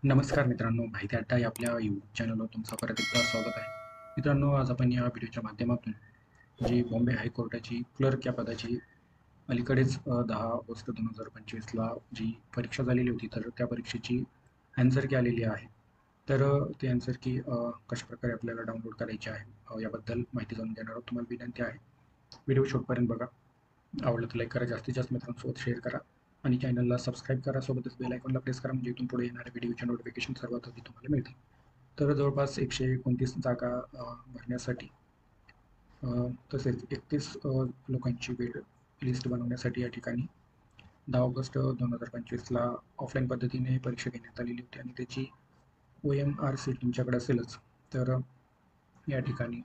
नमस्कार मित्रांनो, माहिती अड्डा या आपल्या यूट्यूब चॅनलवर तुमचं परत एकदा स्वागत आहे. मित्रांनो, आज आपण या व्हिडिओच्या माध्यमातून जी बॉम्बे हायकोर्टाची क्लर्क या पदाची अलीकडेच 10 ऑगस्ट 2025ला जी परीक्षा झालेली होती, तर त्या परीक्षेची ॲन्सर की आलेली आहे. तर ती ॲन्सर की कशाप्रकारे आपल्याला डाउनलोड करायची आहे याबद्दल माहिती जाणून घेणार आहोत. तुम्हाला विनंती आहे, व्हिडिओ शेवटपर्यंत बघा. आवडलं तर लाईक करा, जास्तीत जास्त मित्रांसोबत शेअर करा आणि चॅनलला सबस्क्राईब करा. सोबतच बेल आयकॉनला प्रेस करा, म्हणजे इथून पुढे येणाऱ्या व्हिडिओचे नोटिफिकेशन सर्वात आधी तुम्हाला मिळतील. तर जवळपास 129 जागा भरण्यासाठी तसेच 31 लोकांची वेळ लिस्ट बनवण्यासाठी या ठिकाणी 10 ऑगस्ट 2025ला ऑफलाईन पद्धतीने परीक्षा घेण्यात आलेली होती आणि त्याची OMR सीट तुमच्याकडे असेलच. तर या ठिकाणी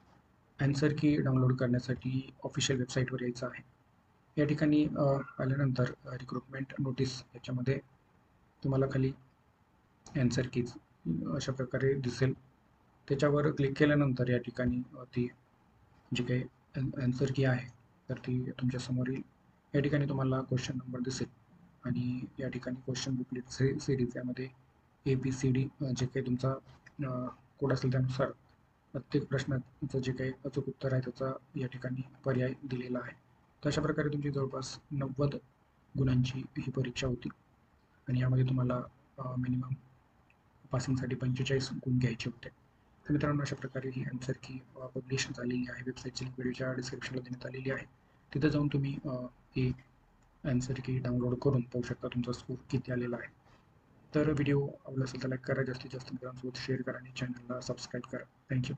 ॲन्सर की डाउनलोड करण्यासाठी ऑफिशियल वेबसाईटवर यायचं आहे. या ठिकाणी आल्यानंतर रिक्रुटमेंट नोटीस याच्यामध्ये तुम्हाला खाली ॲन्सर कीज अशा प्रकारे दिसेल. त्याच्यावर क्लिक केल्यानंतर या ठिकाणी ती जी काही ॲन्सर की आहे तर ती तुमच्यासमोर येईल. या ठिकाणी तुम्हाला क्वेश्चन नंबर दिसेल आणि या ठिकाणी क्वेश्चन बुकलेट सिरीज यामध्ये ABCD जे काही तुमचा कोड असेल त्यानुसार प्रत्येक प्रश्नाचं जे काही अचूक उत्तर आहे त्याचा या ठिकाणी पर्याय दिलेला आहे. तर अशा प्रकारे तुमची जवळपास 90 गुणांची ही परीक्षा होती आणि यामध्ये तुम्हाला मिनिमम पासिंगसाठी 45 गुण घ्यायचे होते. तर मित्रांनो, अशा प्रकारे ही ॲन्सर की पब्लिश झालेली आहे. वेबसाईटची लिंक व्हिडिओच्या डिस्क्रिप्शनला देण्यात आलेली आहे. तिथं जाऊन तुम्ही ही ॲन्सर की डाउनलोड करून पाहू शकता तुमचा स्कोर किती आलेला आहे. तर व्हिडिओ आवडला असेल तर लाईक करा, जास्तीत जास्त मित्रांसोबत शेअर करा आणि चॅनलला सबस्क्राईब करा. थँक्यू.